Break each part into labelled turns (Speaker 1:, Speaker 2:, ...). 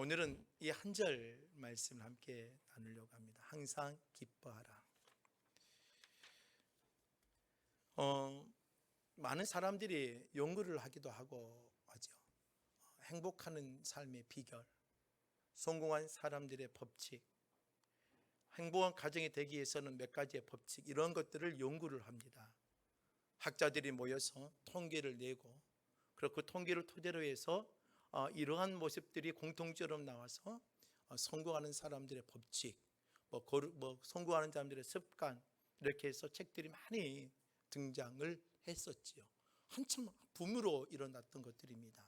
Speaker 1: 오늘은 이 한 절 말씀을 함께 나누려고 합니다. 항상 기뻐하라. 많은 사람들이 연구를 하기도 하고 하죠. 행복하는 삶의 비결, 성공한 사람들의 법칙, 행복한 가정이 되기 위해서는 몇 가지의 법칙, 이런 것들을 연구를 합니다. 학자들이 모여서 통계를 내고, 그리고 그 통계를 토대로 해서 이러한 모습들이 공통적으로 나와서 성공하는 사람들의 법칙, 성공하는 사람들의 습관, 이렇게 해서 책들이 많이 등장을 했었지요. 한참 붐으로 일어났던 것들입니다.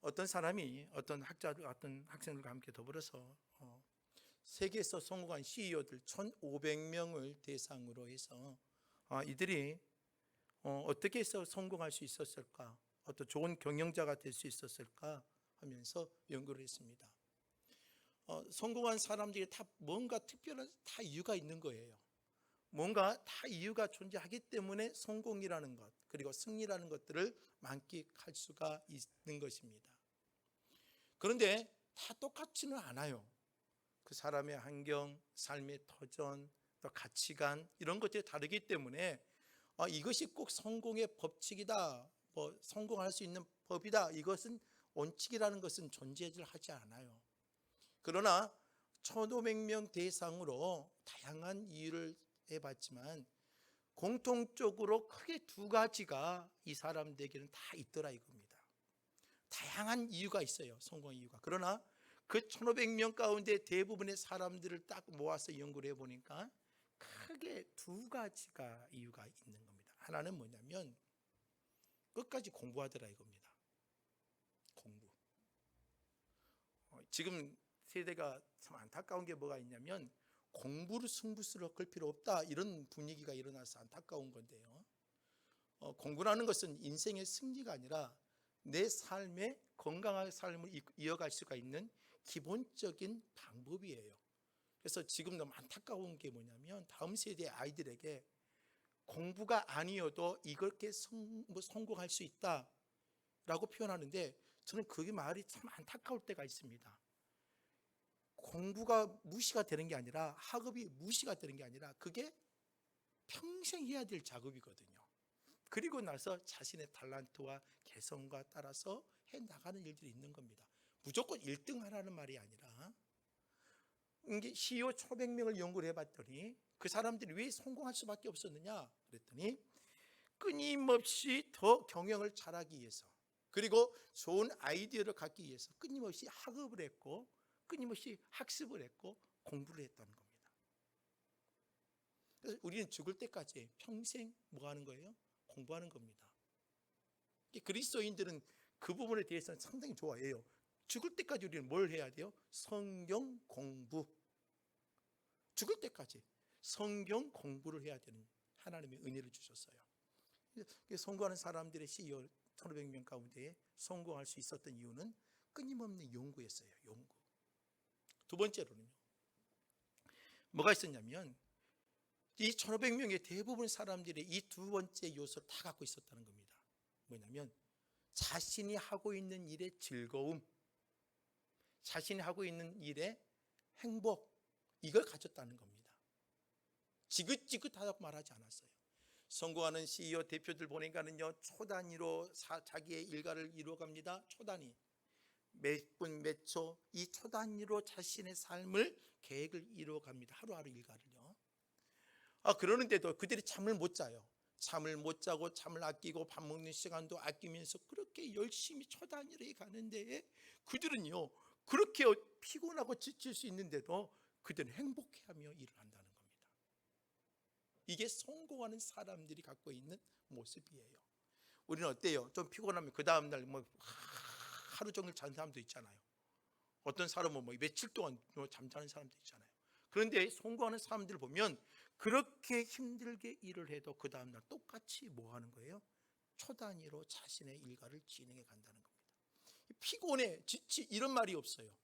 Speaker 1: 어떤 사람이 어떤 학생들과 함께 더불어서 세계에서 성공한 CEO들 1,500명을 대상으로 해서 이들이 어떻게 해서 성공할 수 있었을까, 어떤 좋은 경영자가 될 수 있었을까 하면서 연구를 했습니다. 성공한 사람들이 다 뭔가 특별한 다 이유가 있는 거예요. 뭔가 다 이유가 존재하기 때문에 성공이라는 것, 그리고 승리라는 것들을 만끽할 수가 있는 것입니다. 그런데 다 똑같지는 않아요. 그 사람의 환경, 삶의 터전, 또 가치관, 이런 것들이 다르기 때문에 이것이 꼭 성공의 법칙이다, 성공할 수 있는 법이다, 이것은 원칙이라는 것은 존재하지 않아요. 그러나 1,500명 대상으로 다양한 이유를 해봤지만 공통적으로 크게 두 가지가 이 사람들에게는 다 있더라 이겁니다. 다양한 이유가 있어요, 성공 이유가. 그러나 그 1,500명 가운데 대부분의 사람들을 딱 모아서 연구를 해보니까 크게 두 가지가 이유가 있는 겁니다. 하나는 뭐냐면 끝까지 공부하더라 이겁니다. 공부. 지금 세대가 참 안타까운 게 뭐가 있냐면 공부를 승부수로 끌 필요 없다, 이런 분위기가 일어나서 안타까운 건데요. 공부라는 것은 인생의 승리가 아니라 내 삶의 건강한 삶을 이어갈 수가 있는 기본적인 방법이에요. 그래서 지금 너무 안타까운 게 뭐냐면 다음 세대의 아이들에게 공부가 아니어도 이렇게 성공할 수 있다라고 표현하는데, 저는 그게 말이 참 안타까울 때가 있습니다. 공부가 무시가 되는 게 아니라, 학업이 무시가 되는 게 아니라 그게 평생 해야 될 작업이거든요. 그리고 나서 자신의 탤런트와 개성과 따라서 해나가는 일들이 있는 겁니다. 무조건 1등 하라는 말이 아니라, 이게 CEO 1,500명을 연구를 해봤더니 그 사람들이 왜 성공할 수밖에 없었느냐 그랬더니 끊임없이 더 경영을 잘하기 위해서, 그리고 좋은 아이디어를 갖기 위해서 끊임없이 학업을 했고, 끊임없이 학습을 했고, 공부를 했다는 겁니다. 그래서 우리는 죽을 때까지 평생 뭐 하는 거예요? 공부하는 겁니다. 그리스도인들은 그 부분에 대해서는 상당히 좋아해요. 죽을 때까지 우리는 뭘 해야 돼요? 성경 공부. 죽을 때까지 성경 공부를 해야 되는 하나님의 은혜를 주셨어요. 성공하는 사람들의 CEO 1,500명 가운데 성공할 수 있었던 이유는 끊임없는 연구였어요. 연구. 두 번째로는요, 뭐가 있었냐면 이 1,500명의 대부분 사람들이 이 두 번째 요소를 다 갖고 있었다는 겁니다. 뭐냐면 자신이 하고 있는 일의 즐거움, 자신이 하고 있는 일의 행복, 이걸 가졌다는 겁니다. 지긋지긋하다고 말하지 않았어요. 성공하는 CEO 대표들 보니까는요, 초단위로 자기의 일과를 이루어갑니다. 초단위, 몇 분 몇 초, 이 초단위로 자신의 삶을 계획을 이루어갑니다. 하루하루 일과를요. 그러는데도 그들이 잠을 못 자요. 잠을 못 자고 잠을 아끼고 밥 먹는 시간도 아끼면서 그렇게 열심히 초단위로 가는데, 그들은요 그렇게 피곤하고 지칠 수 있는데도 그들은 행복해하며 일을 한다는 겁니다. 이게 성공하는 사람들이 갖고 있는 모습이에요. 우리는 어때요? 좀 피곤하면 그 다음날 하루 종일 자는 사람도 있잖아요. 어떤 사람은 며칠 동안 잠자는 사람도 있잖아요. 그런데 성공하는 사람들을 보면 그렇게 힘들게 일을 해도 그 다음날 똑같이 뭐 하는 거예요? 초단위로 자신의 일과를 진행해 간다는 겁니다. 피곤해, 지치, 이런 말이 없어요.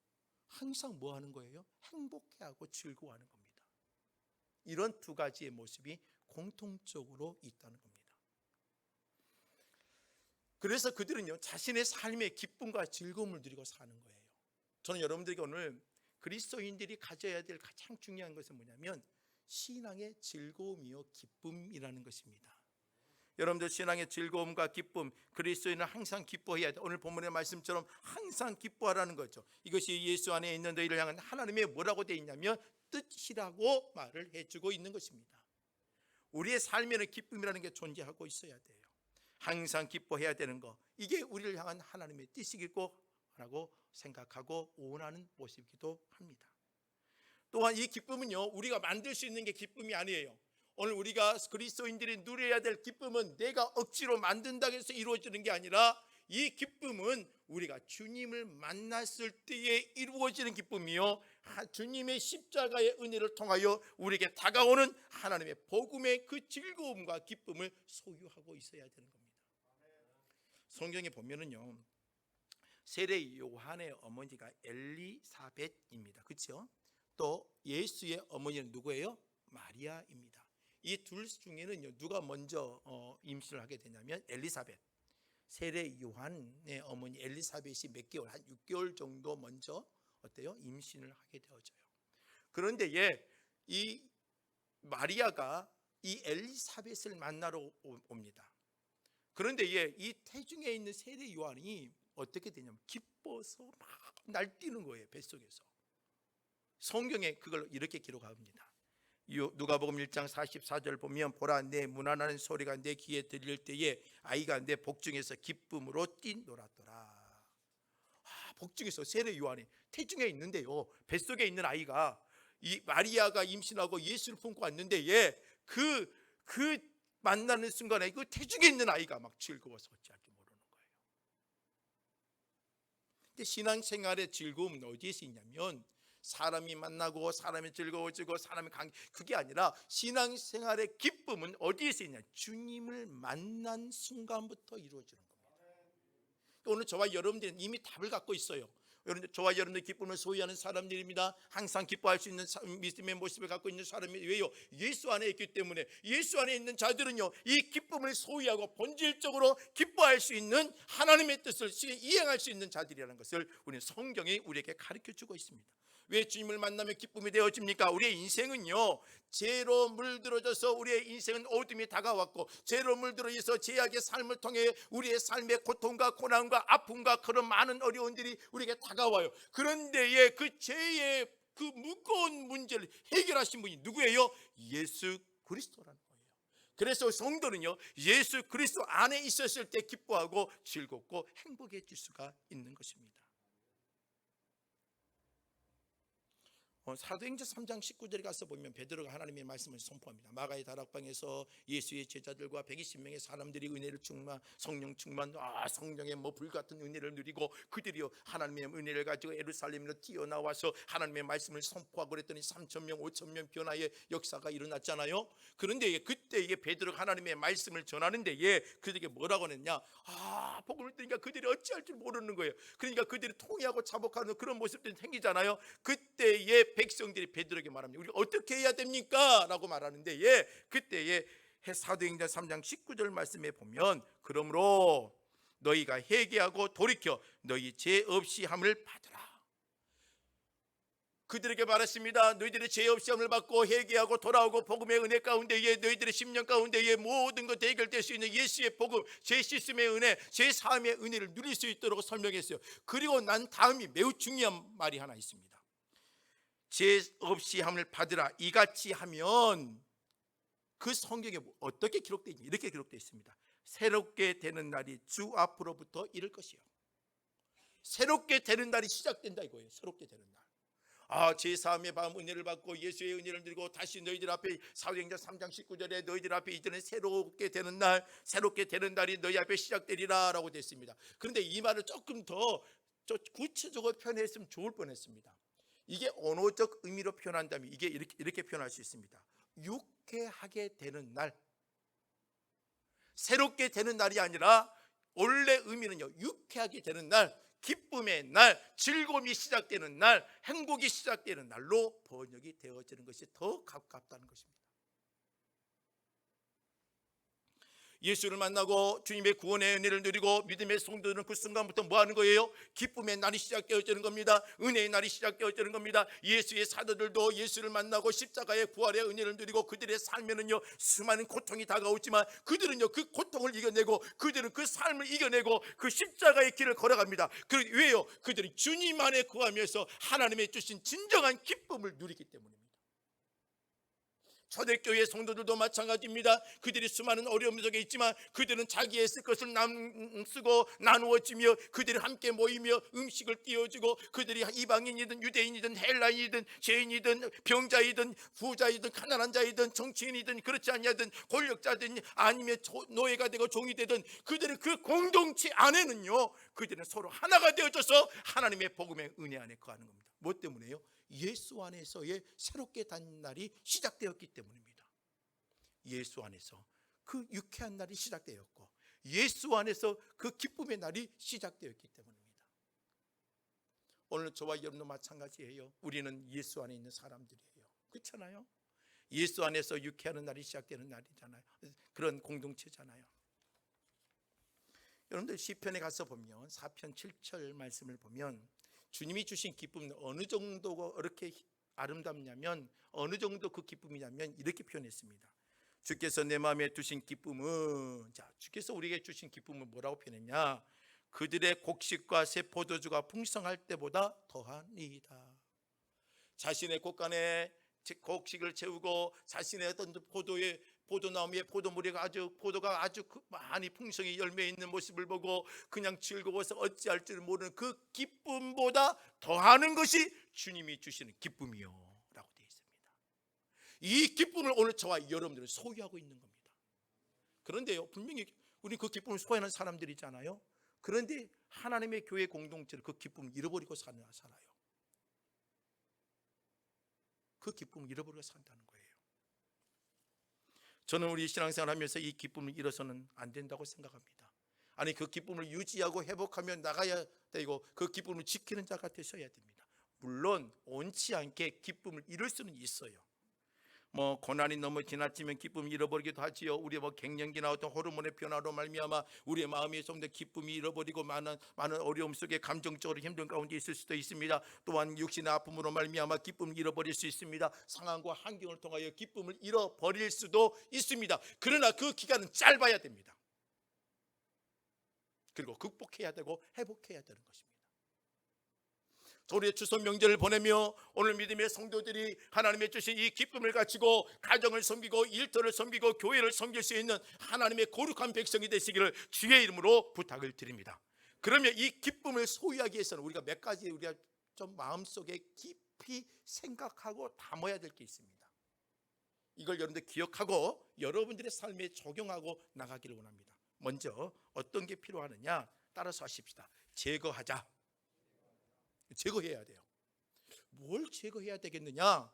Speaker 1: 항상 뭐 하는 거예요? 행복해하고 즐거워하는 겁니다. 이런 두 가지의 모습이 공통적으로 있다는 겁니다. 그래서 그들은요 자신의 삶의 기쁨과 즐거움을 누리고 사는 거예요. 저는 여러분들에게 오늘 그리스도인들이 가져야 될 가장 중요한 것은 뭐냐면 신앙의 즐거움이요 기쁨이라는 것입니다. 여러분들 신앙의 즐거움과 기쁨, 그리스도인은 항상 기뻐해야 돼. 오늘 본문의 말씀처럼 항상 기뻐하라는 거죠. 이것이 예수 안에 있는 너희를 향한 하나님의 뭐라고 되어 있냐면 뜻이라고 말을 해주고 있는 것입니다. 우리의 삶에는 기쁨이라는 게 존재하고 있어야 돼요. 항상 기뻐해야 되는 거, 이게 우리를 향한 하나님의 뜻이겠고 라고 생각하고 원하는 모습이기도 합니다. 또한 이 기쁨은요 우리가 만들 수 있는 게 기쁨이 아니에요. 오늘 우리가 그리스도인들이 누려야 될 기쁨은 내가 억지로 만든다고 해서 이루어지는 게 아니라 이 기쁨은 우리가 주님을 만났을 때에 이루어지는 기쁨이요 주님의 십자가의 은혜를 통하여 우리에게 다가오는 하나님의 복음의 그 즐거움과 기쁨을 소유하고 있어야 되는 겁니다. 성경에 보면은요 세례 요한의 어머니가 엘리사벳입니다. 그렇죠? 또 예수의 어머니는 누구예요? 마리아입니다. 이 둘 중에는 누가 먼저 임신을 하게 되냐면 엘리사벳, 세례 요한의 어머니 엘리사벳이 몇 개월, 한 6개월 정도 먼저 어때요? 임신을 하게 되어져요. 그런데 이 마리아가 이 엘리사벳을 만나러 옵니다. 그런데 이 태중에 있는 세례 요한이 어떻게 되냐면 기뻐서 막 날뛰는 거예요. 뱃속에서. 성경에 그걸 이렇게 기록합니다. 누가복음 1장 44절 보면 보라 내 문안하는 소리가 내 귀에 들릴 때에 아이가 내 복중에서 기쁨으로 뛰놀았더라. 복중에서 세례 요한이 태중에 있는데요 뱃속에 있는 아이가 이 마리아가 임신하고 예수를 품고 왔는데 그 만나는 순간에 그 태중에 있는 아이가 막 즐거워서 어찌할지 모르는 거예요. 근데 신앙생활의 즐거움은 어디에서 있냐면 사람이 만나고 사람이 즐거워지고 사람이 그게 아니라 신앙생활의 기쁨은 어디에서 있냐? 주님을 만난 순간부터 이루어지는 겁니다. 오늘 저와 여러분들은 이미 답을 갖고 있어요. 여러분들 저와 여러분들 기쁨을 소유하는 사람들입니다. 항상 기뻐할 수 있는 믿음의 모습을 갖고 있는 사람이 왜요? 예수 안에 있기 때문에. 예수 안에 있는 자들은요 이 기쁨을 소유하고 본질적으로 기뻐할 수 있는 하나님의 뜻을 이행할 수 있는 자들이라는 것을 우리는 성경이 우리에게 가르쳐주고 있습니다. 왜 주님을 만나면 기쁨이 되어집니까? 우리의 인생은요 죄로 물들어져서 우리의 인생은 어둠이 다가왔고 죄로 물들어져서 죄악의 삶을 통해 우리의 삶의 고통과 고난과 아픔과 그런 많은 어려움들이 우리에게 다가와요. 그런데 그 죄의 그 무거운 문제를 해결하신 분이 누구예요? 예수 그리스도라는 거예요. 그래서 성도는요 예수 그리스도 안에 있었을 때 기뻐하고 즐겁고 행복해질 수가 있는 것입니다. 사도행전 3장 19절에 가서 보면 베드로가 하나님의 말씀을 선포합니다. 마가의 다락방에서 예수의 제자들과 120명의 사람들이 은혜를 성령 충만, 성령의 불같은 은혜를 누리고 그들이요 하나님의 은혜를 가지고 예루살렘으로 뛰어나와서 하나님의 말씀을 선포하고 그랬더니 3,000명 5,000명 변화의 역사가 일어났잖아요. 그런데 그때 베드로가 하나님의 말씀을 전하는데 그들에게 뭐라고 했냐? 복음을 들으니까 그들이 어찌할 줄 모르는 거예요. 그러니까 그들이 통회하고 자복하는 그런 모습들이 생기잖아요. 그때의 백성들이 베드로에게 말합니다. 우리 어떻게 해야 됩니까? 라고 말하는데 그때에 사도행전 3장 19절 말씀에 보면 그러므로 너희가 회개하고 돌이켜 너희 죄 없이 함을 받으라. 그들에게 말했습니다. 너희들이 죄 없이 함을 받고 회개하고 돌아오고 복음의 은혜 가운데 너희들의 심령 가운데 모든 것 해결될 수 있는 예수의 복음, 죄 씻음의 은혜, 죄 사함의 은혜를 누릴 수 있도록 설명했어요. 그리고 난 다음이 매우 중요한 말이 하나 있습니다. 죄 없이 함을 받으라. 이같이 하면 그 성경에 어떻게 기록되어 있냐? 이렇게 기록되어 있습니다. 새롭게 되는 날이 주 앞으로부터 이를 것이요. 새롭게 되는 날이 시작된다 이거예요. 새롭게 되는 날. 제사함의 밤 은혜를 받고 예수의 은혜를 누리고 다시 너희들 앞에 사도행전 3장 19절에 너희들 앞에 이제는 새롭게 되는 날이 너희 앞에 시작되리라 라고 되어 있습니다. 그런데 이 말을 조금 더 구체적으로 표현했으면 좋을 뻔했습니다. 이게 언어적 의미로 표현한다면 이게 이렇게 표현할 수 있습니다. 유쾌하게 되는 날, 새롭게 되는 날이 아니라 원래 의미는요 유쾌하게 되는 날, 기쁨의 날, 즐거움이 시작되는 날, 행복이 시작되는 날로 번역이 되어지는 것이 더 가깝다는 것입니다. 예수를 만나고 주님의 구원의 은혜를 누리고 믿음의 성도들은 그 순간부터 뭐 하는 거예요? 기쁨의 날이 시작되어지는 겁니다. 은혜의 날이 시작되어지는 겁니다. 예수의 사도들도 예수를 만나고 십자가의 부활의 은혜를 누리고 그들의 삶에는요 수많은 고통이 다가오지만 그들은요 그 고통을 이겨내고 그들은 그 삶을 이겨내고 그 십자가의 길을 걸어갑니다. 왜요? 그들이 주님 안에 거하면서 하나님의 주신 진정한 기쁨을 누리기 때문입니다. 초대교회 성도들도 마찬가지입니다. 그들이 수많은 어려움 속에 있지만 그들은 자기의 쓸 것을 쓰고 나누어지며 그들이 함께 모이며 음식을 띄워주고 그들이 이방인이든 유대인이든 헬라인이든 죄인이든 병자이든 부자이든 가난한 자이든 정치인이든 그렇지 아니하든 권력자든 아니면 노예가 되고 종이 되든 그들은 그 공동체 안에는요 그들은 서로 하나가 되어져서 하나님의 복음의 은혜 안에 거하는 겁니다. 뭐 때문에요? 예수 안에서의 새롭게 단 날이 시작되었기 때문입니다. 예수 안에서 그 유쾌한 날이 시작되었고 예수 안에서 그 기쁨의 날이 시작되었기 때문입니다. 오늘 저와 여러분도 마찬가지예요. 우리는 예수 안에 있는 사람들이에요. 그렇잖아요. 예수 안에서 유쾌한 날이 시작되는 날이잖아요. 그런 공동체잖아요. 여러분들 시편에 가서 보면 4편 7절 말씀을 보면 주님이 주신 기쁨은 어느 정도가 이렇게 아름답냐면 어느 정도 그 기쁨이냐면 이렇게 표현했습니다. 주께서 내 마음에 두신 기쁨은, 자, 주께서 우리에게 주신 기쁨은 뭐라고 표현했냐? 그들의 곡식과 새 포도주가 풍성할 때보다 더하니이다. 자신의 곳간에 곡식을 채우고 자신의 어떤 포도나무에 포도가 아주 많이 풍성히 열매 있는 모습을 보고 그냥 즐거워서 어찌할 줄 모르는 그 기쁨보다 더하는 것이 주님이 주시는 기쁨이요 라고 되어 있습니다. 이 기쁨을 오늘 저와 여러분들은 소유하고 있는 겁니다. 그런데요 분명히 우리 그 기쁨을 소유하는 사람들이잖아요. 그런데 하나님의 교회 공동체를 그 기쁨을 잃어버리고 살아요. 그 기쁨을 잃어버리고 산다는 거예요. 저는 우리 신앙생활 하면서 이 기쁨을 잃어서는 안 된다고 생각합니다. 아니 그 기쁨을 유지하고 회복하며 나가야 되고 그 기쁨을 지키는 자가 되셔야 됩니다. 물론 원치 않게 기쁨을 잃을 수는 있어요. 뭐 고난이 너무 지나치면 기쁨을 잃어버리기도 하지요. 우리 뭐 갱년기나 어떤 호르몬의 변화로 말미암아 우리의 마음에 좀 더 기쁨이 잃어버리고 많은 어려움 속에 감정적으로 힘든 가운데 있을 수도 있습니다. 또한 육신의 아픔으로 말미암아 기쁨을 잃어버릴 수 있습니다. 상황과 환경을 통하여 기쁨을 잃어버릴 수도 있습니다. 그러나 그 기간은 짧아야 됩니다. 그리고 극복해야 되고 회복해야 되는 것입니다. 우리의 추석 명절을 보내며 오늘 믿음의 성도들이 하나님의 주신 이 기쁨을 가지고 가정을 섬기고 일터를 섬기고 교회를 섬길 수 있는 하나님의 거룩한 백성이 되시기를 주의 이름으로 부탁을 드립니다. 그러면 이 기쁨을 소유하기 위해서는 우리가 몇 가지 우리가 좀 마음속에 깊이 생각하고 담아야 될 게 있습니다. 이걸 여러분들 기억하고 여러분들의 삶에 적용하고 나가기를 원합니다. 먼저 어떤 게 필요하느냐 따라서 하십시다. 제거하자. 제거해야 돼요. 뭘 제거해야 되겠느냐?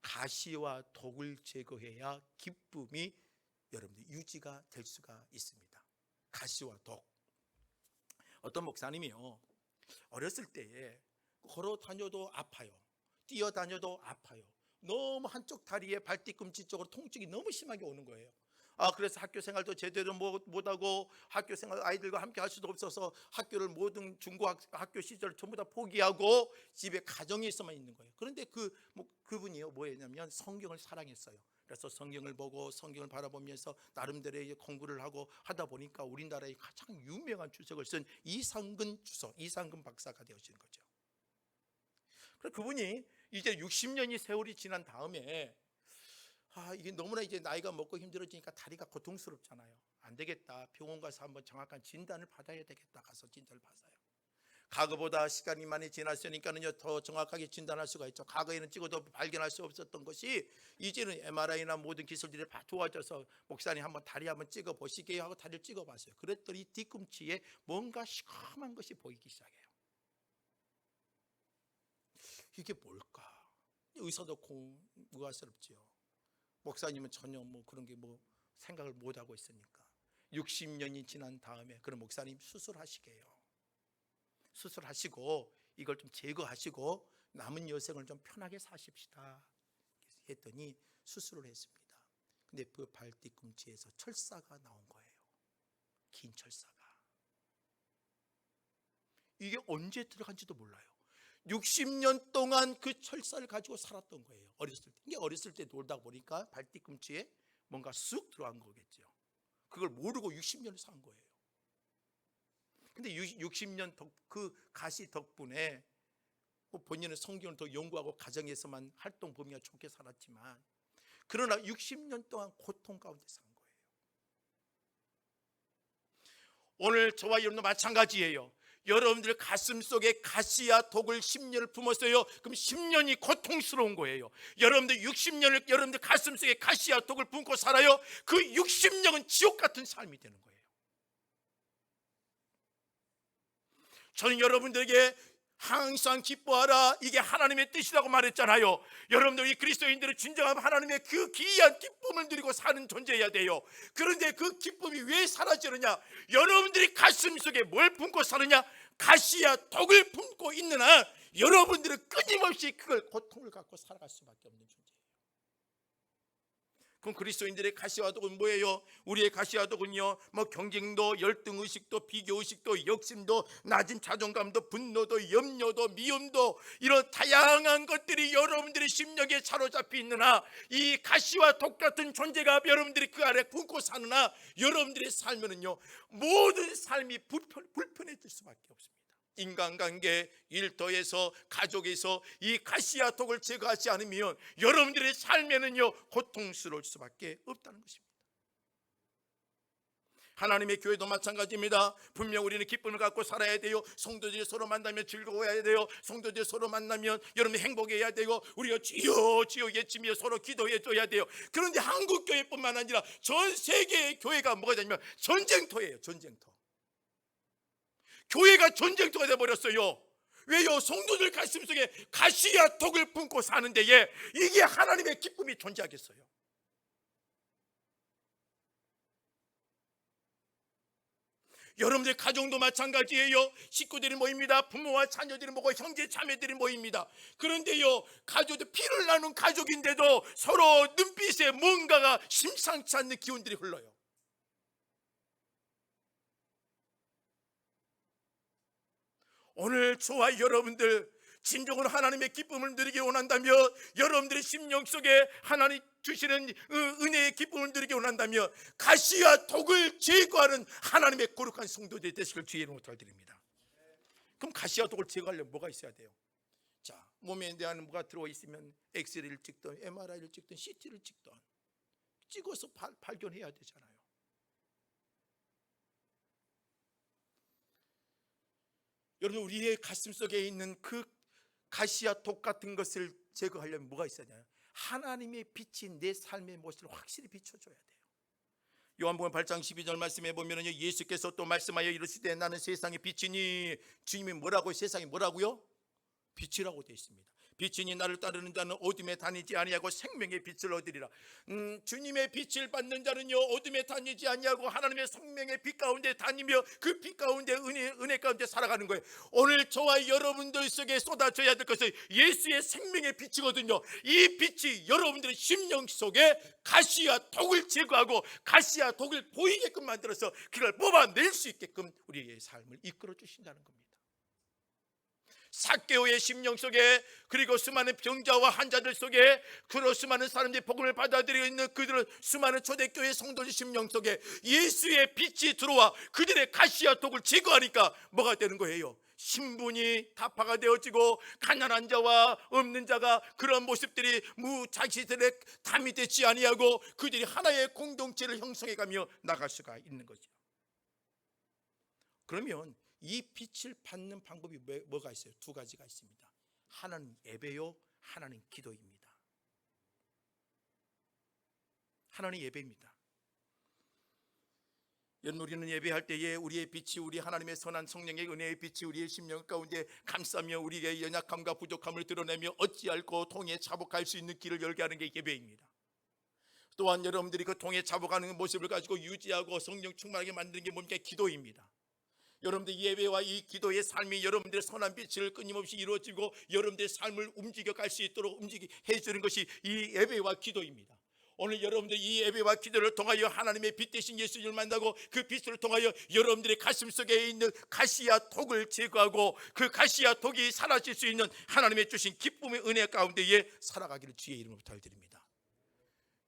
Speaker 1: 가시와 독을 제거해야 기쁨이 여러분들 유지가 될 수가 있습니다. 가시와 독. 어떤 목사님이요 어렸을 때에 걸어 다녀도 아파요. 뛰어 다녀도 아파요. 너무 한쪽 다리에 발뒤꿈치 쪽으로 통증이 너무 심하게 오는 거예요. 그래서 학교 생활도 제대로 못하고 학교 생활 아이들과 함께 할 수도 없어서 학교를 모든 중고학교 시절 전부 다 포기하고 집에 가정에서만 있는 거예요. 그런데 그분이요 뭐였냐면 성경을 사랑했어요. 그래서 성경을 보고 성경을 바라보면서 나름대로의 공부를 하고 하다 보니까 우리나라의 가장 유명한 주석을 쓴 이상근 박사가 되어지는 거죠. 그래서 그분이 이제 60년이 세월이 지난 다음에 이게 너무나 이제 나이가 먹고 힘들어지니까 다리가 고통스럽잖아요. 안 되겠다. 병원 가서 한번 정확한 진단을 받아야 되겠다. 가서 진단을 받아요. 과거보다 시간이 많이 지났으니까는요 더 정확하게 진단할 수가 있죠. 과거에는 찍어도 발견할 수 없었던 것이 이제는 MRI나 모든 기술들이 다 좋아져서 목사님 한번 다리 한번 찍어 보시게요 하고 다리를 찍어 봤어요. 그랬더니 뒤꿈치에 뭔가 시커먼 것이 보이기 시작해요. 이게 뭘까? 의사도 무가스럽지요. 목사님은 전혀 그런 게 생각을 못 하고 있으니까 60년이 지난 다음에 그런 목사님 수술하시게요. 수술하시고 이걸 좀 제거하시고 남은 여생을 좀 편하게 사십시다 했더니 수술을 했습니다. 근데 그 발 뒤꿈치에서 철사가 나온 거예요. 긴 철사가. 이게 언제 들어간지도 몰라요. 60년 동안 그 철사를 가지고 살았던 거예요. 어렸을 때. 이게 어렸을 때 놀다 보니까 발 뒤꿈치에 뭔가 쑥 들어간 거겠죠. 그걸 모르고 60년을 산 거예요. 근데 60년 그 가시 덕분에 본인은 성경을 더 연구하고 가정에서만 활동 범위가 좋게 살았지만, 그러나 60년 동안 고통 가운데 산 거예요. 오늘 저와 여러분도 마찬가지예요. 여러분들 가슴 속에 가시와 독을 10년을 품었어요. 그럼 10년이 고통스러운 거예요. 여러분들 60년을 여러분들 가슴 속에 가시와 독을 품고 살아요. 그 60년은 지옥 같은 삶이 되는 거예요. 저는 여러분들에게 항상 기뻐하라, 이게 하나님의 뜻이라고 말했잖아요. 여러분들 이 그리스도인들은 진정한 하나님의 그 기이한 기쁨을 누리고 사는 존재여야 돼요. 그런데 그 기쁨이 왜 사라지느냐? 여러분들이 가슴 속에 뭘 품고 사느냐? 가시와 독을 품고 있는 한 여러분들은 끊임없이 그걸 고통을 갖고 살아갈 수밖에 없는 존재예요. 그럼 그리스도인들의 가시와 독은 뭐예요? 우리의 가시와 독은요, 뭐 경쟁도, 열등의식도, 비교의식도, 욕심도, 낮은 자존감도, 분노도, 염려도, 미움도, 이런 다양한 것들이 여러분들의 심령에 사로잡혀 있느나, 이 가시와 독 같은 존재가 여러분들이 그 아래 품고 사느나, 여러분들의 삶은요 모든 삶이 불편해질 수밖에 없습니다. 인간관계, 일터에서, 가족에서 이 가시와 독을 제거하지 않으면 여러분들의 삶에는요 고통스러울 수밖에 없다는 것입니다. 하나님의 교회도 마찬가지입니다. 분명 우리는 기쁨을 갖고 살아야 돼요. 성도들이 서로 만나면 즐거워야 돼요. 성도들이 서로 만나면 여러분 행복해야 되고, 우리가 주여 주여 외치며 서로 기도해 줘야 돼요. 그런데 한국 교회뿐만 아니라 전 세계의 교회가 뭐가 되냐면 전쟁터예요. 전쟁터. 교회가 전쟁터가 되어버렸어요. 왜요? 성도들 가슴속에 가시와 독을 품고 사는 데에 이게 하나님의 기쁨이 존재하겠어요? 여러분들 가정도 마찬가지예요. 식구들이 모입니다. 부모와 자녀들이 모이고 형제 자매들이 모입니다. 그런데요, 가족들 피를 나눈 가족인데도 서로 눈빛에 뭔가가 심상치 않는 기운들이 흘러요. 오늘 저와 여러분들 진정으로 하나님의 기쁨을 누리기 원한다면, 여러분들의 심령 속에 하나님 주시는 은혜의 기쁨을 누리기 원한다면 가시와 독을 제거하는 하나님의 거룩한 성도들이 되시길 주의 이름으로 부탁드립니다. 그럼 가시와 독을 제거하려면 뭐가 있어야 돼요? 자, 몸에 대한 뭐가 들어와 있으면 엑스레이를 찍든 MRI를 찍든 CT를 찍든 찍어서 발견해야 되잖아요. 여러분, 우리의 가슴 속에 있는 그 가시와 독 같은 것을 제거하려면 뭐가 있어야 되나요? 하나님의 빛이 내 삶의 모습을 확실히 비춰줘야 돼요. 요한복음 8장 12절 말씀해 보면요, 예수께서 또 말씀하여 이르시되 나는 세상의 빛이니, 주님이 뭐라고, 세상이 뭐라고요? 빛이라고 되어 있습니다. 빛이니 나를 따르는 자는 어둠에 다니지 아니하고 생명의 빛을 얻으리라. 주님의 빛을 받는 자는요 어둠에 다니지 아니하고 하나님의 생명의 빛 가운데 다니며 그 빛 가운데 은혜 가운데 살아가는 거예요. 오늘 저와 여러분들 속에 쏟아져야 될 것은 예수의 생명의 빛이거든요. 이 빛이 여러분들의 심령 속에 가시와 독을 제거하고 가시와 독을 보이게끔 만들어서 그걸 뽑아낼 수 있게끔 우리의 삶을 이끌어 주신다는 겁니다. 삭개오의 심령 속에, 그리고 수많은 병자와 환자들 속에, 그리고 수많은 사람들이 복음을 받아들이고 있는 그들은 수많은 초대교회 성도들 심령 속에 예수의 빛이 들어와 그들의 가시와 독을 제거하니까 뭐가 되는 거예요? 신분이 타파가 되어지고 가난한 자와 없는 자가 그런 모습들이 자기들의 담이 되지 아니하고 그들이 하나의 공동체를 형성해가며 나갈 수가 있는 거죠. 그러면 이 빛을 받는 방법이 뭐가 있어요? 두 가지가 있습니다. 하나는 예배요, 하나는 기도입니다. 하나는 예배입니다. 여러분, 우리는 예배할 때에 우리의 빛이, 우리 하나님의 선한 성령의 은혜의 빛이 우리의 심령 가운데 감싸며 우리의 연약함과 부족함을 드러내며 어찌할꼬 통에 자복할 수 있는 길을 열게 하는 게 예배입니다. 또한 여러분들이 그 통에 자복하는 모습을 가지고 유지하고 성령 충만하게 만드는 게 뭡니까? 기도입니다. 여러분들 예배와 이 기도의 삶이 여러분들의 선한 빛을 끊임없이 이루어지고 여러분들의 삶을 움직여 갈 수 있도록 움직이게 해주는 것이 이 예배와 기도입니다. 오늘 여러분들 이 예배와 기도를 통하여 하나님의 빛 대신 예수님을 만나고 그 빛을 통하여 여러분들의 가슴 속에 있는 가시와 독을 제거하고 그 가시와 독이 사라질 수 있는 하나님의 주신 기쁨의 은혜 가운데에 살아가기를 주의 이름으로 부탁드립니다.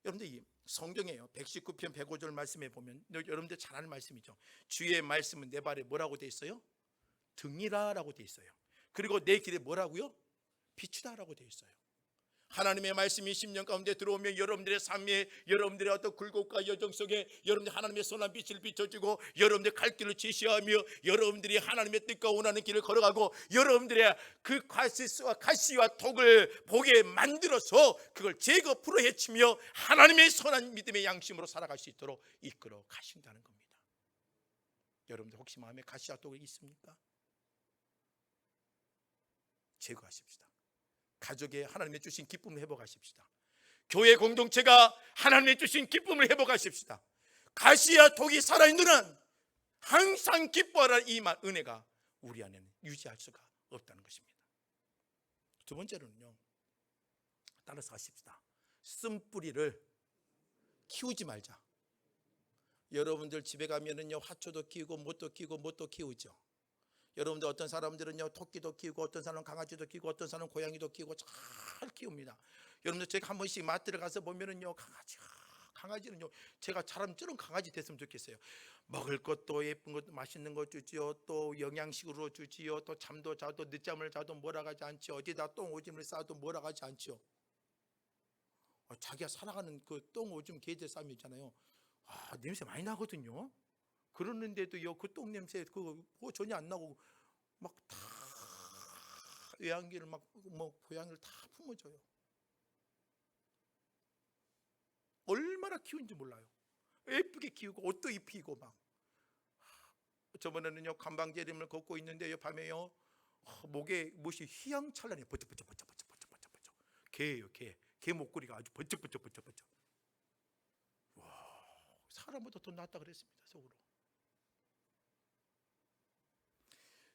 Speaker 1: 여러분들 이 성경에요 119편 105절 말씀에 보면 여러분들 잘 아는 말씀이죠. 주의 말씀은 내 발에 뭐라고 돼 있어요? 등이라 라고 돼 있어요. 그리고 내 길에 뭐라고요? 빛이다 라고 돼 있어요. 하나님의 말씀이 10년 가운데 들어오면 여러분들의 삶에 여러분들의 어떤 굴곡과 여정 속에 여러분들 하나님의 선한 빛을 비춰주고 여러분들 갈 길을 제시하며 여러분들이 하나님의 뜻과 원하는 길을 걸어가고 여러분들의 그 가시와 독을 보게 만들어서 그걸 제거 풀어헤치며 하나님의 선한 믿음의 양심으로 살아갈 수 있도록 이끌어 가신다는 겁니다. 여러분들 혹시 마음에 가시와 독이 있습니까? 제거하십시다. 가족에 하나님의 주신 기쁨을 회복하십시다. 교회 공동체가 하나님의 주신 기쁨을 회복하십시다. 가시와 독이 살아있는 한 항상 기뻐하라는 이 은혜가 우리 안에는 유지할 수가 없다는 것입니다. 두 번째로는요, 따라서 하십시다. 쓴뿌리를 키우지 말자. 여러분들 집에 가면은요 화초도 키우고 못도 키우고 못도 키우죠. 여러분들 어떤 사람들은요 토끼도 키우고 어떤 사람은 강아지도 키우고 어떤 사람은 고양이도 키우고 잘 키웁니다. 여러분들 제가 한 번씩 마트를 가서 보면은요 강아지는요 제가 저런 강아지 됐으면 좋겠어요. 먹을 것도 예쁜 것도 맛있는 것 주지요. 또 영양식으로 주지요. 또 잠도 자도 늦잠을 자도 몰아가지 않지요. 어디다 똥 오줌을 싸도 몰아가지 않지요. 자기가 살아가는 그 똥 오줌 개들 쌈 있잖아요. 냄새 많이 나거든요. 그러는데도요 그 똥 냄새 그거 전혀 안 나고 막 다 외양기를 막 고양이를 다 품어줘요. 얼마나 키운지 몰라요. 예쁘게 키우고 옷도 입히고 막. 저번에는요 관방제림을 걷고 있는데요 밤에요 목에 못이 휘황찬란해 버쩍버쩍 개예요 개 목걸이가 아주 버쩍버쩍. 와 사람보다 더 낫다 그랬습니다 속으로.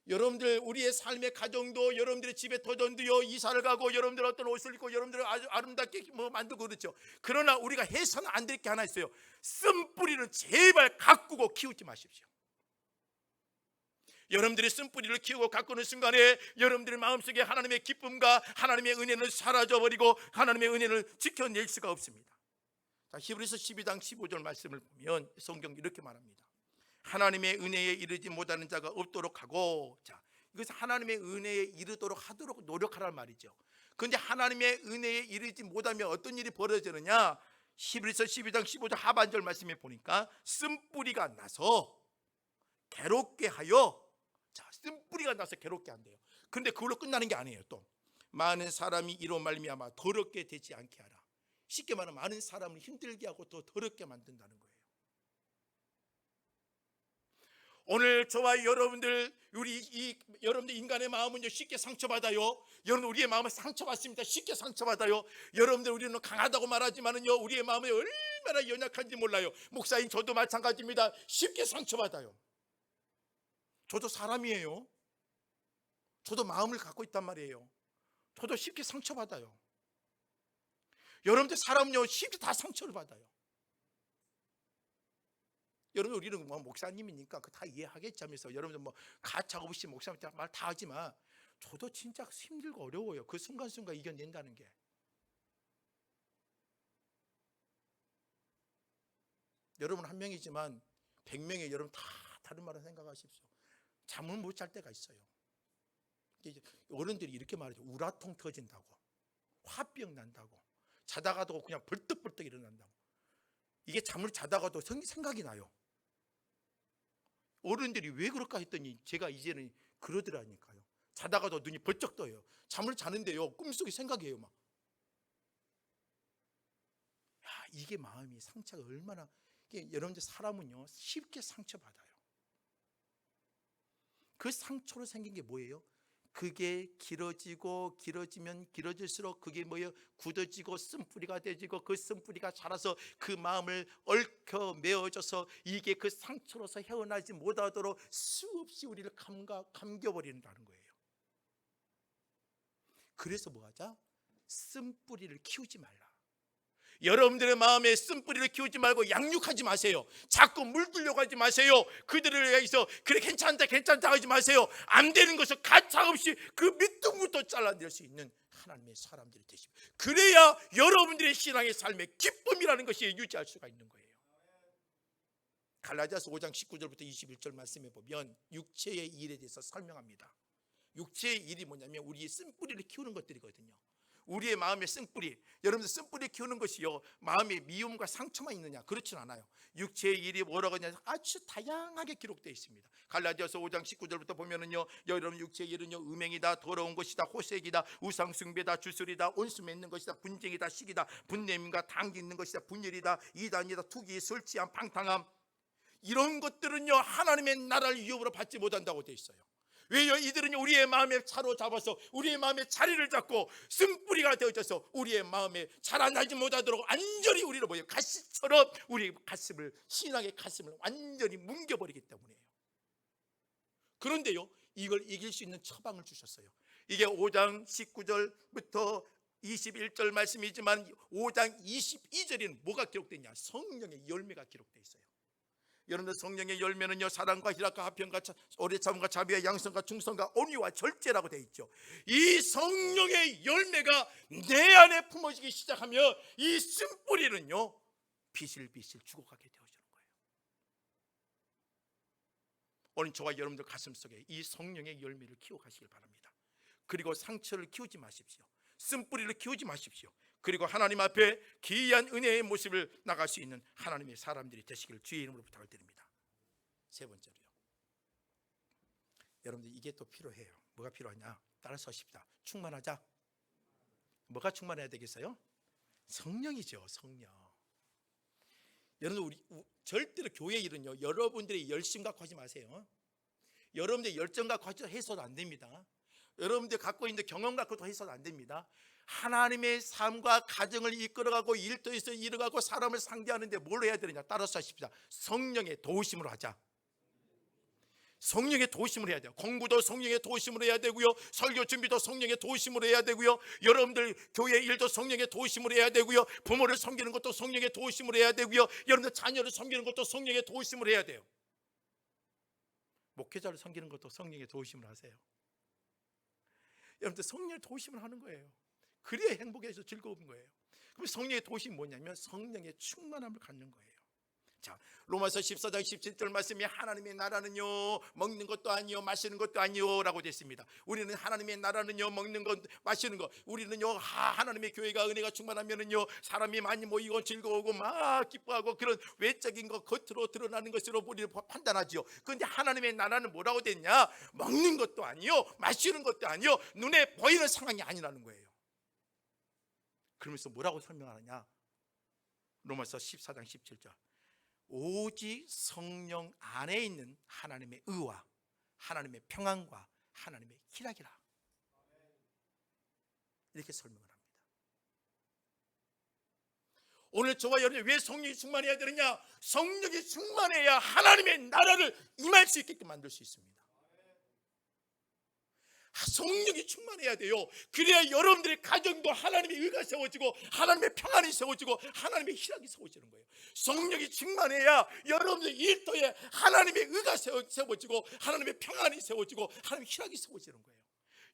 Speaker 1: 여러분들 우리의 삶의 가정도 여러분들의 집에 터전도요 이사를 가고 여러분들 어떤 옷을 입고 여러분들을 아주 아름답게 만들고 그렇죠. 그러나 우리가 해서는 안 될 게 하나 있어요. 쓴뿌리는 제발 가꾸고 키우지 마십시오. 여러분들이 쓴뿌리를 키우고 가꾸는 순간에 여러분들의 마음속에 하나님의 기쁨과 하나님의 은혜는 사라져버리고 하나님의 은혜를 지켜낼 수가 없습니다. 자, 히브리서 12장 15절 말씀을 보면 성경이 이렇게 말합니다. 하나님의 은혜에 이르지 못하는 자가 없도록 하고, 자, 이것은 하나님의 은혜에 이르도록 하도록 노력하라는 말이죠. 그런데 하나님의 은혜에 이르지 못하면 어떤 일이 벌어지느냐? 히브리서 12장 15절 하반절 말씀에 보니까 쓴뿌리가 나서 괴롭게 하여, 자, 쓴뿌리가 나서 괴롭게 한대요. 그런데 그걸로 끝나는 게 아니에요. 또 많은 사람이 이로 말미암아 더럽게 되지 않게 하라. 쉽게 말하면 많은 사람을 힘들게 하고 더 더럽게 만든다는 거예요. 오늘 저와 여러분들 여러분들 인간의 마음은 쉽게 상처받아요. 여러분 우리의 마음은 상처받습니다. 쉽게 상처받아요. 여러분들 우리는 강하다고 말하지만은요 우리의 마음이 얼마나 연약한지 몰라요. 목사인 저도 마찬가지입니다. 쉽게 상처받아요. 저도 사람이에요. 저도 마음을 갖고 있단 말이에요. 저도 쉽게 상처받아요. 여러분들 사람은요 쉽게 다 상처를 받아요. 여러분 우리는 목사님이니까 다 이해하겠지 하면서 여러분들 가차없이 목사님 말 다 하지만 저도 진짜 힘들고 어려워요. 그 순간순간 이겨낸다는 게. 여러분 한 명이지만 100명의 여러분 다 다른 말을 생각하십시오. 잠을 못 잘 때가 있어요. 어른들이 이렇게 말하죠. 우라통 터진다고, 화병 난다고, 자다가도 그냥 벌떡벌떡 일어난다고. 이게 잠을 자다가도 생각이 나요. 어른들이 왜 그럴까 했더니 제가 이제는 그러더라니까요. 자다가도 눈이 번쩍 떠요. 잠을 자는데요 꿈속에 생각이에요 막. 이게 마음이 상처가 얼마나. 여러분들 사람은요 쉽게 상처받아요. 그 상처로 생긴 게 뭐예요? 그게 길어지면 길어질수록 그게 뭐예요? 굳어지고 쓴뿌리가 되지고 그 쓴뿌리가 자라서 그 마음을 얽혀 메어져서 이게 그 상처로서 헤어나지 못하도록 수없이 우리를 감겨버린다는 거예요. 그래서 뭐하자? 쓴뿌리를 키우지 말라. 여러분들의 마음에 쓴뿌리를 키우지 말고 양육하지 마세요. 자꾸 물들려고 하지 마세요. 그들을 위해서 그래 괜찮다 하지 마세요. 안 되는 것을 가차없이 그 밑둥부터 잘라낼 수 있는 하나님의 사람들이 되시고, 그래야 여러분들의 신앙의 삶의 기쁨이라는 것이 유지할 수가 있는 거예요. 갈라디아서 5장 19절부터 21절 말씀에 보면 육체의 일에 대해서 설명합니다. 육체의 일이 뭐냐면 우리의 쓴뿌리를 키우는 것들이거든요. 우리의 마음의 쓴뿌리, 여러분들 쓴뿌리 키우는 것이요 마음의 미움과 상처만 있느냐? 그렇진 않아요. 육체의 일이 뭐라고 하냐? 아주 다양하게 기록되어 있습니다. 갈라디아서 5장 19절부터 보면은요, 여러분 육체의 일은요 음행이다, 더러운 것이다, 호색이다, 우상숭배다, 주술이다, 온수 맺는 것이다, 분쟁이다, 시기다, 분냄과 당기 있는 것이다, 분열이다, 이단이다, 투기, 설치함, 방탕함, 이런 것들은요 하나님의 나라를 위협으로 받지 못한다고 되어 있어요. 왜요? 이들은 우리의 마음에 사로잡아서 우리의 마음에 자리를 잡고 쓴뿌리가 되어져서 우리의 마음에 자라나지 못하도록 완전히 우리를 뭐예요? 가시처럼 우리의 가슴을, 신앙의 가슴을 완전히 뭉겨버리기 때문이에요. 그런데요, 이걸 이길 수 있는 처방을 주셨어요. 이게 5장 19절부터 21절 말씀이지만 5장 22절에는 뭐가 기록되냐? 성령의 열매가 기록되어 있어요. 여러분들 성령의 열매는요 사랑과 희락과 화평과 오래 참음과 자비와 양성과 충성과 온유와 절제라고 되어 있죠. 이 성령의 열매가 내 안에 품어지기 시작하면 이 쓴뿌리는요 비실비실 죽어가게 되어지는 거예요. 오늘 저와 여러분들 가슴속에 이 성령의 열매를 키워가시길 바랍니다. 그리고 상처를 키우지 마십시오. 쓴뿌리를 키우지 마십시오. 그리고 하나님 앞에 기이한 은혜의 모습을 나갈 수 있는 하나님의 사람들이 되시기를 주의 이름으로 부탁을 드립니다. 세 번째로요, 여러분들 이게 또 필요해요. 뭐가 필요하냐? 따라서 하십시다. 충만하자. 뭐가 충만해야 되겠어요? 성령이죠. 성령. 여러분들 절대로 교회 일은요 여러분들의 열심 갖고 하지 마세요. 여러분들의 열정 갖고 해서도 안 됩니다. 여러분들 갖고 있는 경험 갖고도 해서도 안 됩니다. 하나님의 삶과 가정을 이끌어가고 일터에서 이뤄가고 사람을 상대하는데 뭘 해야 되느냐? 따라서 하십시다. 성령의 도우심으로 하자. 성령의 도우심을 해야 돼요. 공부도 성령의 도우심으로 해야 되고요, 설교 준비도 성령의 도우심으로 해야 되고요, 여러분들 교회 일도 성령의 도우심으로 해야 되고요, 부모를 섬기는 것도 성령의 도우심으로 해야 되고요, 여러분들 자녀를 섬기는 것도 성령의 도우심으로 해야 돼요. 목회자를 섬기는 것도 성령의 도우심으로 하세요. 여러분들 성령의 도우심을 하는 거예요. 그래야 행복해서 즐거운 거예요. 그럼 성령의 도우심이 뭐냐면 성령의 충만함을 갖는 거예요. 자, 로마서 14장 17절 말씀이 하나님의 나라는요 먹는 것도 아니요 마시는 것도 아니요 라고 됐습니다. 우리는 하나님의 나라는요 먹는 것 마시는 것, 우리는요 하나님의 교회가 은혜가 충만하면은요 사람이 많이 모이고 즐거우고 막 기뻐하고 그런 외적인 것 겉으로 드러나는 것으로 우리를 판단하지요. 그런데 하나님의 나라는 뭐라고 됐냐? 먹는 것도 아니요 마시는 것도 아니요 눈에 보이는 상황이 아니라는 거예요. 그러면서 뭐라고 설명하느냐? 로마서 14장 17절, 오직 성령 안에 있는 하나님의 의와 하나님의 평안과 하나님의 희락이라, 이렇게 설명을 합니다. 오늘 저와 여러분이 왜 성령이 충만해야 되느냐? 성령이 충만해야 하나님의 나라를 임할 수 있게끔 만들 수 있습니다. 성령이 충만해야 돼요. 그래야 여러분들의 가정도 하나님의 의가 세워지고 하나님의 평안이 세워지고 하나님의 희락이 세워지는 거예요. 성령이 충만해야 여러분들 일터에 하나님의 의가 세워지고 하나님의 평안이 세워지고 하나님의 희락이 세워지는 거예요.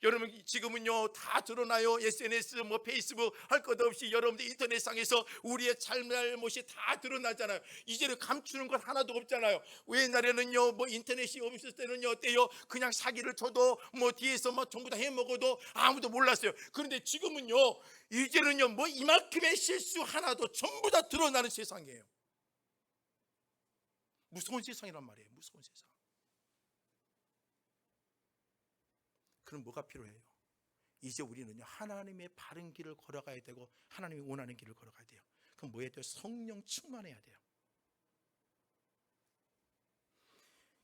Speaker 1: 여러분 지금은요 다 드러나요. SNS 뭐 페이스북 할 것 없이 여러분들 인터넷상에서 우리의 잘못이 다 드러나잖아요. 이제는 감추는 것 하나도 없잖아요. 옛날에는요 뭐 인터넷이 없을 때는요 어때요? 그냥 사기를 쳐도 뭐 뒤에서 뭐 전부 다 해먹어도 아무도 몰랐어요. 그런데 지금은요 이제는요 뭐 이만큼의 실수 하나도 전부 다 드러나는 세상이에요. 무서운 세상이란 말이에요. 무서운 세상. 그럼 뭐가 필요해요? 이제 우리는요 하나님의 바른 길을 걸어가야 되고 하나님이 원하는 길을 걸어가야 돼요. 그럼 뭐 해야 돼요? 성령 충만해야 돼요.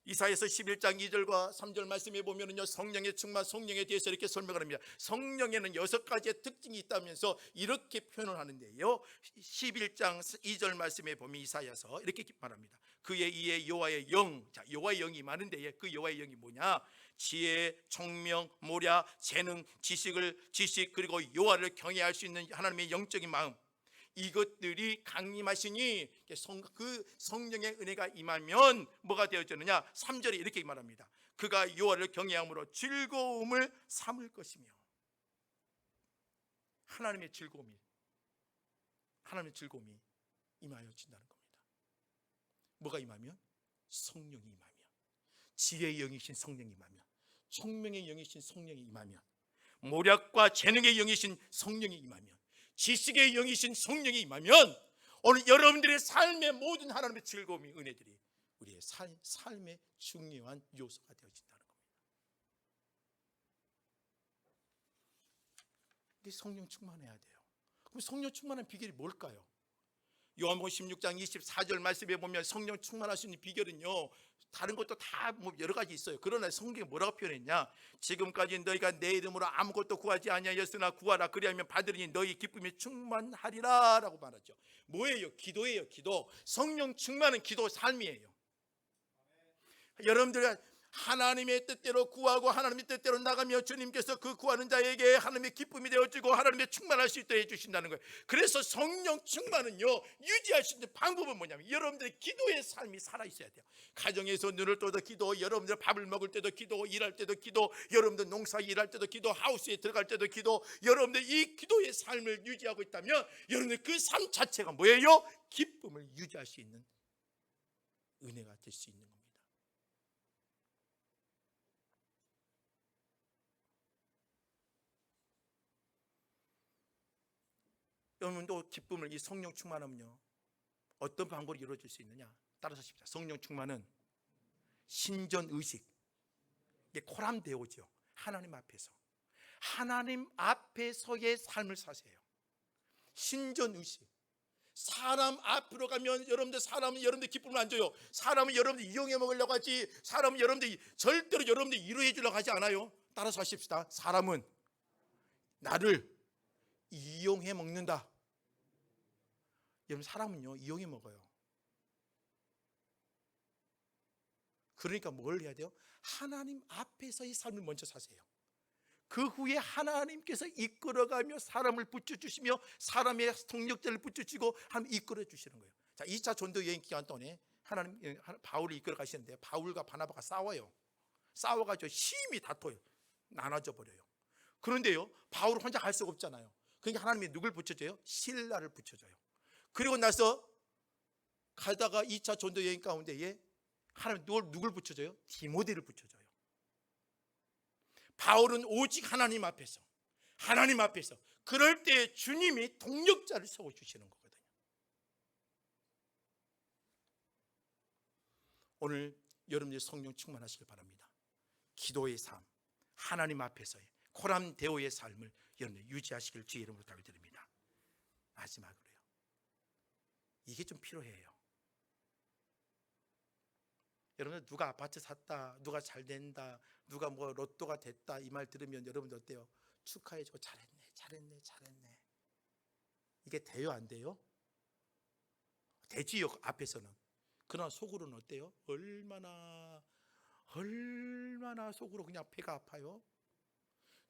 Speaker 1: 이사야서 11장 2절과 3절 말씀에 보면은요 성령의 충만, 성령에 대해서 이렇게 설명을 합니다. 성령에는 6가지의 특징이 있다면서 이렇게 표현을 하는데요, 11장 2절 말씀에 보면 이사야서 이렇게 말합니다. 그의 이에 여호와의 영, 자 여호와의 영이 많은데 그 여호와의 영이 뭐냐? 지혜, 총명, 모략, 재능, 지식 그리고 여호와를 경외할 수 있는 하나님의 영적인 마음, 이것들이 강림하시니 그 성령의 은혜가 임하면 뭐가 되어지느냐? 3절에 이렇게 말합니다. 그가 여호와를 경외함으로 즐거움을 삼을 것이며. 하나님의 즐거움이 임하여진다는 겁니다. 뭐가 임하면? 성령이 임하면, 지혜의 영이신 성령이 임하면, 총명의 영이신 성령이 임하면, 모략과 재능의 영이신 성령이 임하면, 지식의 영이신 성령이 임하면 오늘 여러분들의 삶의 모든 하나님의 즐거움이, 은혜들이 우리의 삶의 중요한 요소가 되어진다는 겁니다. 이게 성령 충만해야 돼요. 그럼 성령 충만한 비결이 뭘까요? 요한복음 16장 24절 말씀에 보면 성령 충만하시는 비결은요, 다른 것도 다 뭐 여러 가지 있어요. 그러나 성경이 뭐라고 표현했냐? 지금까지 너희가 내 이름으로 아무것도 구하지 아니하였으나 구하라 그리하면 받으리니 너희 기쁨이 충만하리라 라고 말하죠. 뭐예요? 기도예요. 기도. 성령 충만은 기도 삶이에요. 여러분들 하나님의 뜻대로 구하고 하나님의 뜻대로 나가며 주님께서 그 구하는 자에게 하나님의 기쁨이 되어지고 하나님의 충만할 수 있도록 해주신다는 거예요. 그래서 성령 충만은요, 유지할 수 있는 방법은 뭐냐면 여러분들의 기도의 삶이 살아있어야 돼요. 가정에서 눈을 떠도 기도, 여러분들 밥을 먹을 때도 기도, 일할 때도 기도, 여러분들 농사 일할 때도 기도, 하우스에 들어갈 때도 기도, 여러분들 이 기도의 삶을 유지하고 있다면 여러분들 그 삶 자체가 뭐예요? 기쁨을 유지할 수 있는 은혜가 될 수 있는 겁니다. 여러분도 기쁨을, 이 성령 충만하면요 어떤 방법으로 이루어질 수 있느냐? 따라서 하십시다. 성령 충만은 신전의식, 이게 코람데오죠. 하나님 앞에서의 삶을 사세요. 신전의식. 사람 앞으로 가면 사람은 여러분들 기쁨을 안 줘요. 사람은 여러분들 이용해 먹으려고 하지, 사람은 여러분들 절대로 여러분들 이루해 주려고 하지 않아요. 따라서 하십시다. 사람은 나를 이용해 먹는다. 여러분, 사람은요 이용해 먹어요. 그러니까 뭘 해야 돼요? 하나님 앞에서의 삶을 먼저 사세요. 그 후에 하나님께서 이끌어가며 사람을 붙여주시며 사람의 동력자를 붙여주시고 하나님 이끌어 주시는 거예요. 자, 2차 전도 여행 기간 동안에 바울이 이끌어 가시는데 바울과 바나바가 싸워가지고 힘이 다퉈요. 나눠져 버려요. 그런데요 바울은 혼자 갈 수가 없잖아요. 그러니까 하나님이 누굴 붙여줘요? 실라를 붙여줘요. 그리고 나서 가다가 2차 전도 여행 가운데에 하나님 누굴 붙여줘요? 디모데를 붙여줘요. 바울은 오직 하나님 앞에서 그럴 때 주님이 동력자를 세워주시는 거거든요. 오늘 여러분들이 성령 충만하시길 바랍니다. 기도의 삶, 하나님 앞에서의 코람데오의 삶을 여러분들 유지하시길 주의 이름으로 부탁드립니다. 마지막으로요, 이게 좀 필요해요. 여러분들 누가 아파트 샀다, 누가 잘 된다, 누가 뭐 로또가 됐다 이 말 들으면 여러분들 어때요? 축하해주고 잘했네. 이게 돼요, 안 돼요? 되지요, 앞에서는. 그러나 속으로는 어때요? 얼마나 속으로 그냥 배가 아파요.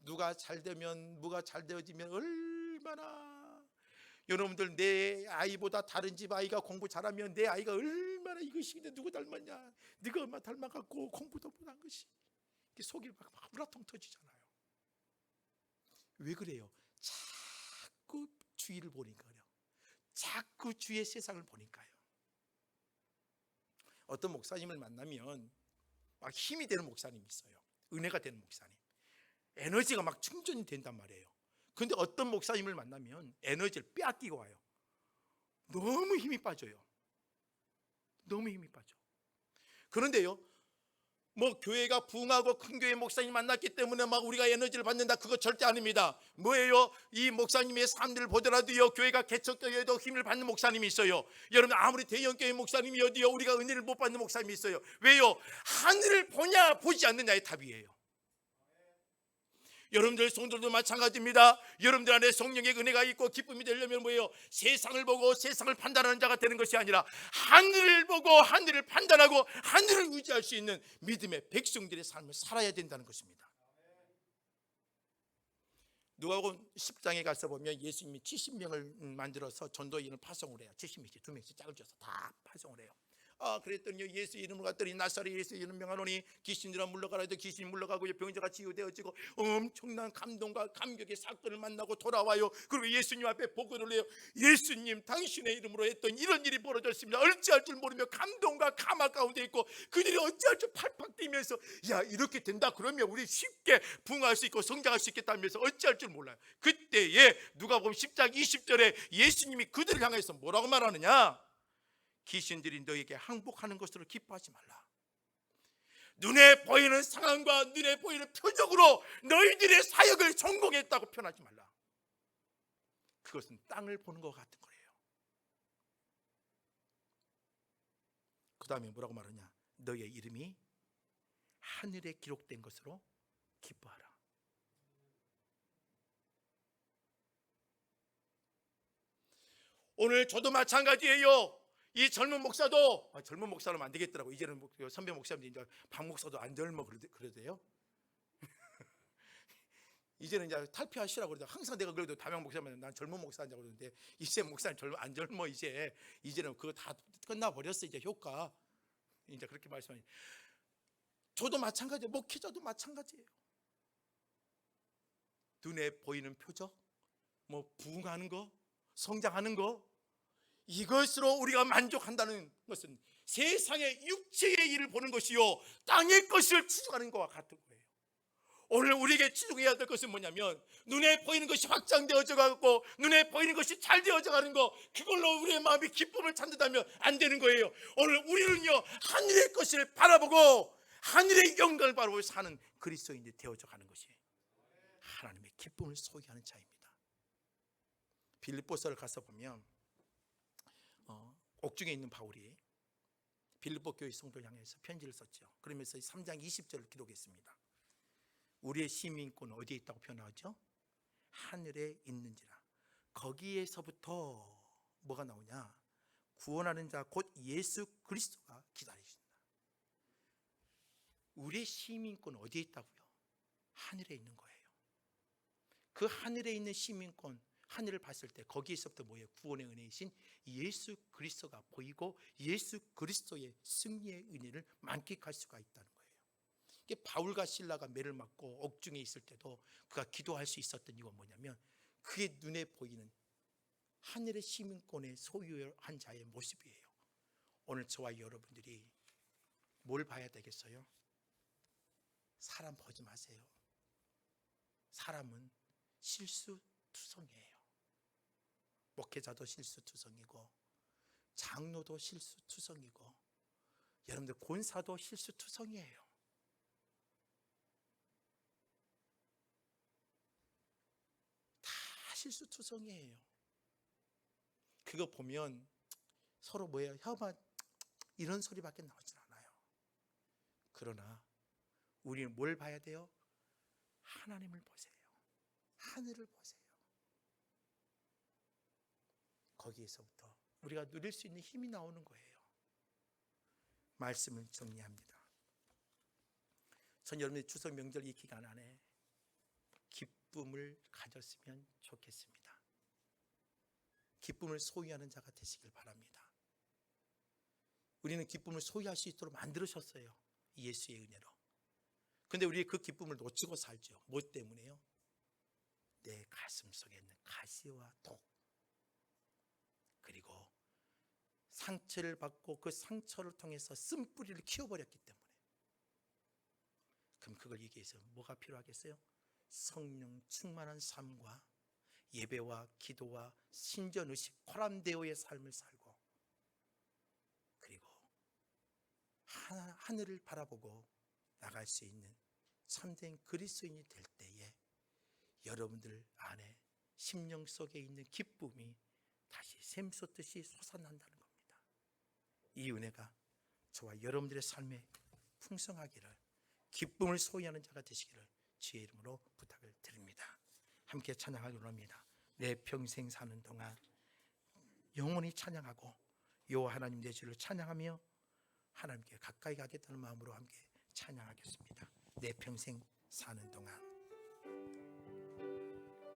Speaker 1: 누가 잘 되면, 누가 잘 되어지면 얼마나, 여러분들 내 아이보다 다른 집 아이가 공부 잘하면 내 아이가 얼마나 이것이 누구 닮았냐, 네가 엄마 닮아갖고 공부도 못한 것이, 속이 막 우라통 터지잖아요. 왜 그래요? 자꾸 주위를 보니까요. 자꾸 주위의 세상을 보니까요. 어떤 목사님을 만나면 막 힘이 되는 목사님이 있어요. 은혜가 되는 목사님, 에너지가 막 충전이 된단 말이에요. 그런데 어떤 목사님을 만나면 에너지를 빼앗기고 와요. 너무 힘이 빠져요. 그런데요, 뭐 교회가 부흥하고 큰 교회 목사님 만났기 때문에 막 우리가 에너지를 받는다, 그거 절대 아닙니다. 뭐예요? 이 목사님의 삶들을 보더라도요, 교회가 개척교회에도 힘을 받는 목사님이 있어요. 여러분, 아무리 대형교회 목사님이어도요, 우리가 은혜를 못 받는 목사님이 있어요. 왜요? 하늘을 보냐 보지 않느냐의 답이에요. 여러분들 성도들도 마찬가지입니다. 여러분들 안에 성령의 은혜가 있고 기쁨이 되려면 뭐예요? 세상을 보고 세상을 판단하는 자가 되는 것이 아니라 하늘을 보고 하늘을 판단하고 하늘을 의지할 수 있는 믿음의 백성들의 삶을 살아야 된다는 것입니다. 누가복음 10장에 가서 보면 예수님이 70명을 만들어서 전도인을 파송을 해요. 70명씩 2명씩 짝을 줘서 다 파송을 해요. 그랬더니 예수 이름으로 갔더니 나사렛 예수 이름 명하노니 귀신들아 물러가라 해도 귀신이 물러가고 병자가 치유되어지고 엄청난 감동과 감격의 사건을 만나고 돌아와요. 그리고 예수님 앞에 보고를 해요. 예수님 당신의 이름으로 했던 이런 일이 벌어졌습니다. 어찌할 줄 모르며 감동과 감화 가운데 있고 그들이 어찌할 줄 팔팍 뛰면서 야 이렇게 된다 그러면 우리 쉽게 부흥할 수 있고 성장할 수 있겠다면서 어찌할 줄 몰라요. 그때에 누가복음 10장 20절에 예수님이 그들을 향해서 뭐라고 말하느냐? 귀신들이 너에게 항복하는 것으로 기뻐하지 말라. 눈에 보이는 상황과 눈에 보이는 표적으로 너희들의 사역을 성공했다고 표현하지 말라. 그것은 땅을 보는 것 같은 거예요. 그 다음에 뭐라고 말하냐? 너의 이름이 하늘에 기록된 것으로 기뻐하라. 오늘 저도 마찬가지예요. 이 젊은 목사도 젊은 목사는 안 되겠더라고. 이제는 선배 목사님 이제 박 목사도 안 젊어 그러대요. 이제는 이제 탈피하시라고 그러죠. 항상 내가 그래도 담양 목사면 난 젊은 목사냐고 그러는데 이제 목사는 안 젊어. 이제는 그거 다 끝나 버렸어. 이제 효과 이제 그렇게 말씀하니. 저도 마찬가지예요. 목회자도 마찬가지예요. 눈에 보이는 표적, 부흥하는 거, 성장하는 거, 이것으로 우리가 만족한다는 것은 세상의 육체의 일을 보는 것이요 땅의 것을 추구하는 것과 같은 거예요. 오늘 우리에게 추구해야 될 것은 뭐냐면 눈에 보이는 것이 확장되어져 가고 눈에 보이는 것이 잘 되어져 가는 거, 그걸로 우리의 마음이 기쁨을 찾는다면 안 되는 거예요. 오늘 우리는요 하늘의 것을 바라보고 하늘의 영광을 바라보고 사는 그리스도인이 되어져 가는 것이 하나님의 기쁨을 소유하는 자입니다. 빌립보서를 가서 보면 옥중에 있는 바울이 빌립보 교회 성도를 향해서 편지를 썼죠. 그러면서 3장 20절을 기록했습니다. 우리의 시민권은 어디에 있다고 표현하죠? 하늘에 있는지라. 거기에서부터 뭐가 나오냐? 구원하는 자 곧 예수 그리스도가 기다리신다. 우리의 시민권은 어디에 있다고요? 하늘에 있는 거예요. 그 하늘에 있는 시민권, 하늘을 봤을 때 거기에서부터 뭐예요? 구원의 은혜이신 예수 그리스도가 보이고 예수 그리스도의 승리의 은혜를 만끽할 수가 있다는 거예요. 이게 바울과 실라가 매를 맞고 옥중에 있을 때도 그가 기도할 수 있었던 이유가 뭐냐면 그의 눈에 보이는 하늘의 시민권의 소유한 자의 모습이에요. 오늘 저와 여러분들이 뭘 봐야 되겠어요? 사람 보지 마세요. 사람은 실수투성이에요. 목회자도 실수투성이고 장로도 실수투성이고 여러분들 권사도 실수투성이에요. 다 실수투성이에요. 그거 보면 서로 뭐예요? 혀만 이런 소리밖에 나오진 않아요. 그러나 우리는 뭘 봐야 돼요? 하나님을 보세요. 하늘을 보세요. 거기에서부터 우리가 누릴 수 있는 힘이 나오는 거예요. 말씀을 정리합니다. 전 여러분의 추석 명절 이 기간 안에 기쁨을 가졌으면 좋겠습니다. 기쁨을 소유하는 자가 되시길 바랍니다. 우리는 기쁨을 소유할 수 있도록 만들으셨어요. 예수의 은혜로. 근데 우리 그 기쁨을 놓치고 살죠. 뭐 때문에요? 내 가슴 속에 있는 가시와 독, 그리고 상처를 받고 그 상처를 통해서 쓴뿌리를 키워버렸기 때문에. 그럼 그걸 이기기 위해서 뭐가 필요하겠어요? 성령 충만한 삶과 예배와 기도와 신전의식, 코람데오의 삶을 살고, 그리고 하늘을 바라보고 나갈 수 있는 참된 그리스도인이 될 때에 여러분들 안에 심령 속에 있는 기쁨이 다시 샘솟듯이 솟아난다는 겁니다. 이 은혜가 저와 여러분들의 삶에 풍성하기를, 기쁨을 소유하는 자가 되시기를 주의 이름으로 부탁을 드립니다. 함께 찬양하기 원합니다. 내 평생 사는 동안 영원히 찬양하고 여호와 하나님 내 주를 찬양하며 하나님께 가까이 가겠다는 마음으로 함께 찬양하겠습니다. 내 평생 사는 동안